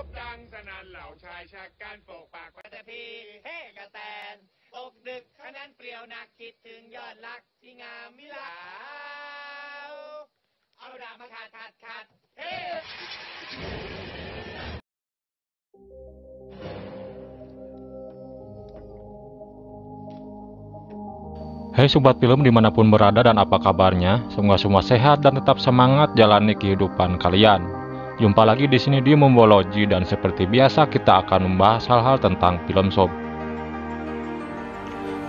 บดังสนั่นเหล่าชายชะกันโปกปากปัตตพีเฮกระแตนตกดึกขนั้นเปลี่ยวหนักคิดถึงยอดรักที่งามมิลาวเอาดาบมาขัดเฮ้ Hai sobat film dimanapun berada dan apa kabarnya, semoga semua sehat dan tetap semangat jalani kehidupan kalian. Jumpa lagi di sini di Mombology dan seperti biasa kita akan membahas hal-hal tentang film sob.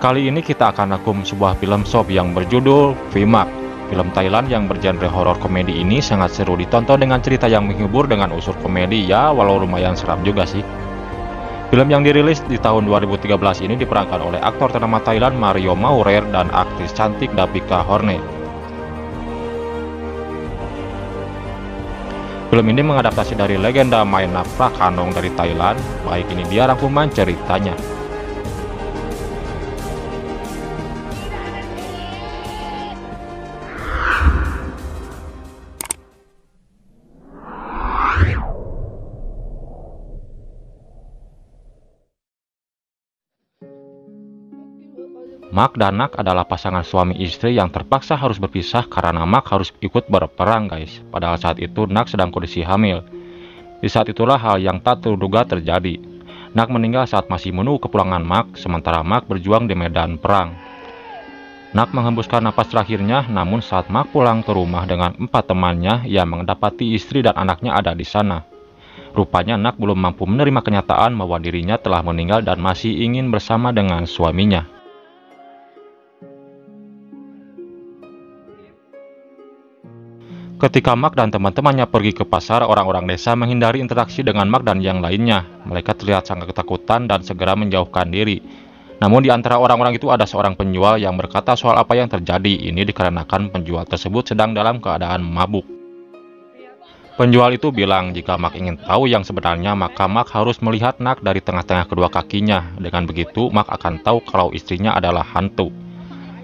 Kali ini kita akan rangkum sebuah film sob yang berjudul Vimak. Film Thailand yang bergenre horor komedi ini sangat seru ditonton dengan cerita yang menghibur dengan unsur komedi ya, walau lumayan seram juga sih. Film yang dirilis di tahun 2013 ini diperankan oleh aktor ternama Thailand Mario Maurer dan aktris cantik Dabika Hornet. Film ini mengadaptasi dari legenda Maena Prakanong dari Thailand. Baik, ini dia rangkuman ceritanya. Mak dan Nak adalah pasangan suami istri yang terpaksa harus berpisah karena Mak harus ikut berperang guys. Padahal saat itu Nak sedang kondisi hamil. Di saat itulah hal yang tak terduga terjadi. Nak meninggal saat masih menunggu kepulangan Mak, sementara Mak berjuang di medan perang. Nak menghembuskan napas terakhirnya, namun saat Mak pulang ke rumah dengan 4 temannya, ia mendapati istri dan anaknya ada di sana. Rupanya Nak belum mampu menerima kenyataan bahwa dirinya telah meninggal dan masih ingin bersama dengan suaminya. Ketika Mak dan teman-temannya pergi ke pasar, orang-orang desa menghindari interaksi dengan Mak dan yang lainnya. Mereka terlihat sangat ketakutan dan segera menjauhkan diri. Namun di antara orang-orang itu ada seorang penjual yang berkata soal apa yang terjadi. Ini dikarenakan penjual tersebut sedang dalam keadaan mabuk. Penjual itu bilang jika Mak ingin tahu yang sebenarnya, maka Mak harus melihat Nak dari tengah-tengah kedua kakinya. Dengan begitu, Mak akan tahu kalau istrinya adalah hantu.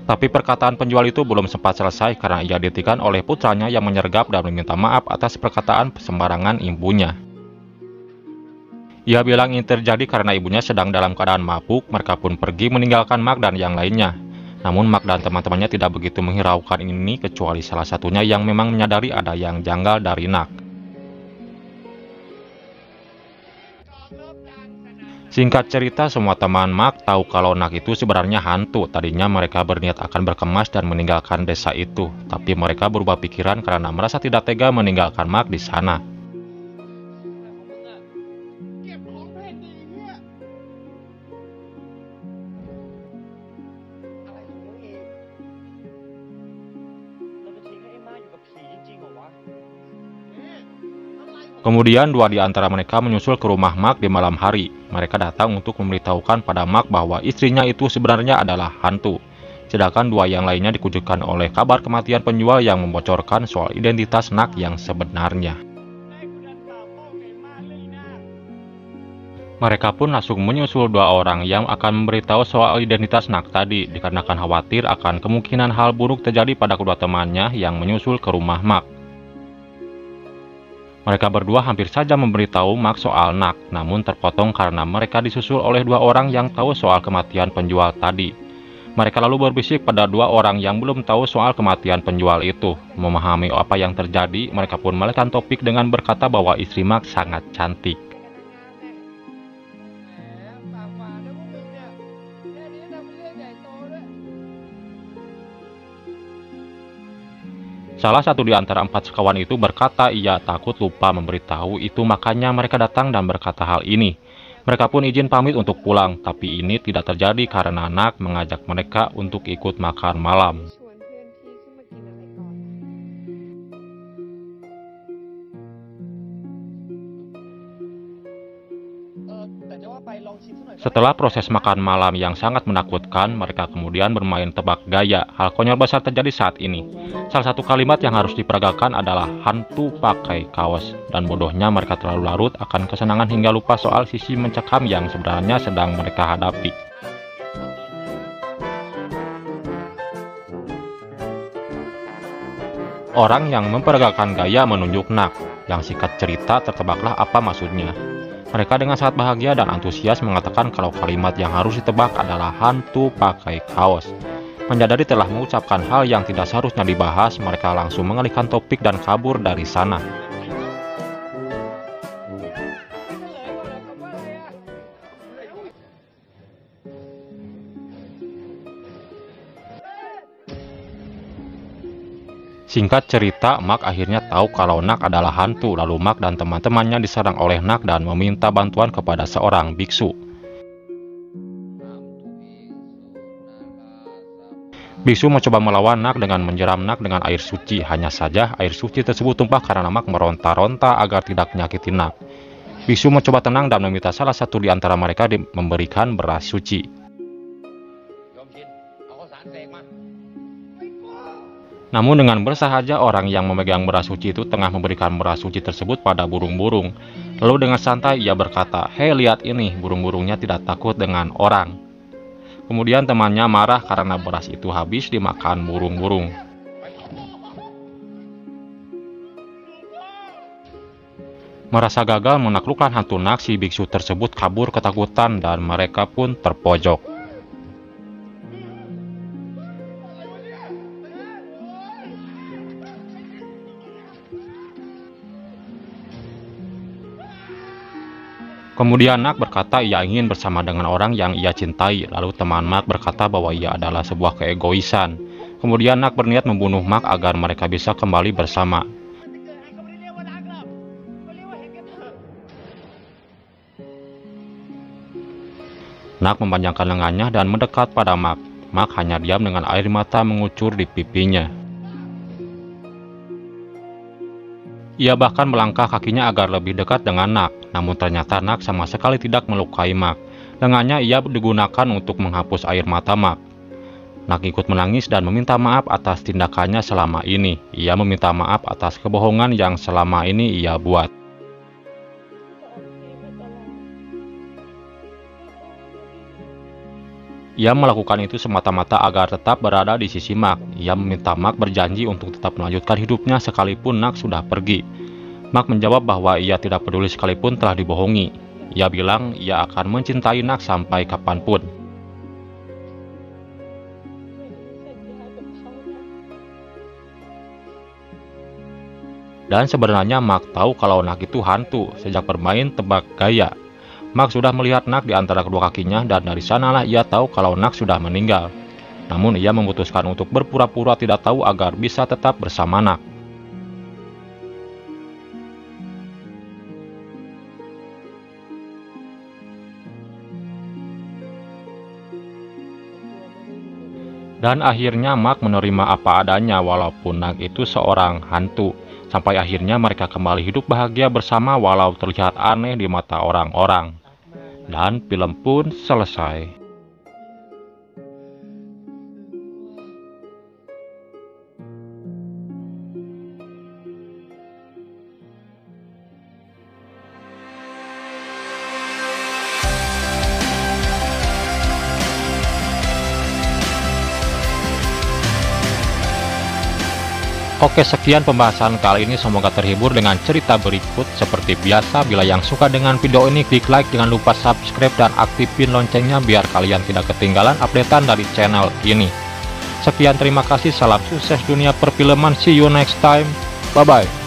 Tapi perkataan penjual itu belum sempat selesai karena ia dihentikan oleh putranya yang menyergap dan meminta maaf atas perkataan sembarangan ibunya. Ia bilang ini terjadi karena ibunya sedang dalam keadaan mabuk. Mereka pun pergi meninggalkan Mak dan yang lainnya. Namun Mak dan teman-temannya tidak begitu menghiraukan ini, kecuali salah satunya yang memang menyadari ada yang janggal dari Nak. Singkat cerita, semua teman Mak tahu kalau Nak itu sebenarnya hantu. Tadinya mereka berniat akan berkemas dan meninggalkan desa itu, tapi mereka berubah pikiran karena merasa tidak tega meninggalkan Mak di sana. Kemudian dua di antara mereka menyusul ke rumah Mak di malam hari. Mereka datang untuk memberitahukan pada Mak bahwa istrinya itu sebenarnya adalah hantu. Sedangkan dua yang lainnya dikejutkan oleh kabar kematian penjual yang membocorkan soal identitas Nak yang sebenarnya. Mereka pun langsung menyusul dua orang yang akan memberitahu soal identitas Nak tadi, dikarenakan khawatir akan kemungkinan hal buruk terjadi pada kedua temannya yang menyusul ke rumah Mak. Mereka berdua hampir saja memberitahu Mak soal Nak, namun terpotong karena mereka disusul oleh dua orang yang tahu soal kematian penjual tadi. Mereka lalu berbisik pada dua orang yang belum tahu soal kematian penjual itu. Memahami apa yang terjadi, mereka pun mengalihkan topik dengan berkata bahwa istri Mak sangat cantik. Salah satu di antara 4 sekawan itu berkata ia takut lupa memberitahu itu, makanya mereka datang dan berkata hal ini. Mereka pun izin pamit untuk pulang, tapi ini tidak terjadi karena Nak mengajak mereka untuk ikut makan malam. Setelah proses makan malam yang sangat menakutkan, mereka kemudian bermain tebak gaya. Hal konyol besar terjadi saat ini. Salah satu kalimat yang harus diperagakan adalah hantu pakai kaos. Dan bodohnya mereka terlalu larut akan kesenangan hingga lupa soal sisi mencekam yang sebenarnya sedang mereka hadapi. Orang yang memperagakan gaya menunjuk Nak. Yang singkat cerita tertebaklah apa maksudnya. Mereka dengan sangat bahagia dan antusias mengatakan kalau kalimat yang harus ditebak adalah hantu pakai kaos. Menyadari telah mengucapkan hal yang tidak seharusnya dibahas, mereka langsung mengalihkan topik dan kabur dari sana. Singkat cerita, Mark akhirnya tahu kalau Nak adalah hantu, lalu Mark dan teman-temannya diserang oleh Nak dan meminta bantuan kepada seorang biksu. Biksu mencoba melawan Nak dengan menyiram Nak dengan air suci, hanya saja air suci tersebut tumpah karena Mark meronta-ronta agar tidak menyakiti Nak. Biksu mencoba tenang dan meminta salah satu di antara mereka memberikan beras suci. Namun dengan bersahaja orang yang memegang beras suci itu tengah memberikan beras suci tersebut pada burung-burung. Lalu dengan santai ia berkata, "Hei, lihat ini, burung-burungnya tidak takut dengan orang." Kemudian temannya marah karena beras itu habis dimakan burung-burung. Merasa gagal menaklukkan hantu Nak, si biksu tersebut kabur ketakutan dan mereka pun terpojok. Kemudian Nak berkata ia ingin bersama dengan orang yang ia cintai, lalu teman Mark berkata bahwa ia adalah sebuah keegoisan. Kemudian Nak berniat membunuh Mark agar mereka bisa kembali bersama. Nak memanjangkan lengannya dan mendekat pada Mark. Mark hanya diam dengan air mata mengucur di pipinya. Ia bahkan melangkah kakinya agar lebih dekat dengan Nak, namun ternyata Nak sama sekali tidak melukai Mark. Lengannya ia digunakan untuk menghapus air mata Mark. Nak ikut menangis dan meminta maaf atas tindakannya selama ini. Ia meminta maaf atas kebohongan yang selama ini ia buat. Ia melakukan itu semata-mata agar tetap berada di sisi Mark. Ia meminta Mark berjanji untuk tetap melanjutkan hidupnya sekalipun Nak sudah pergi. Mark menjawab bahwa ia tidak peduli sekalipun telah dibohongi. Ia bilang ia akan mencintai Nak sampai kapanpun. Dan sebenarnya Mark tahu kalau Nak itu hantu sejak bermain tebak gaya. Mark sudah melihat Nak di antara kedua kakinya dan dari sanalah ia tahu kalau Nak sudah meninggal. Namun ia memutuskan untuk berpura-pura tidak tahu agar bisa tetap bersama Nak. Dan akhirnya Mark menerima apa adanya walaupun Nak itu seorang hantu. Sampai akhirnya mereka kembali hidup bahagia bersama walau terlihat aneh di mata orang-orang. Dan film pun selesai. Oke, sekian pembahasan kali ini, semoga terhibur dengan cerita berikut. Seperti biasa, bila yang suka dengan video ini, klik like, jangan lupa subscribe dan aktifin loncengnya biar kalian tidak ketinggalan updatean dari channel ini. Sekian, terima kasih, salam sukses dunia perfilman, see you next time, bye bye.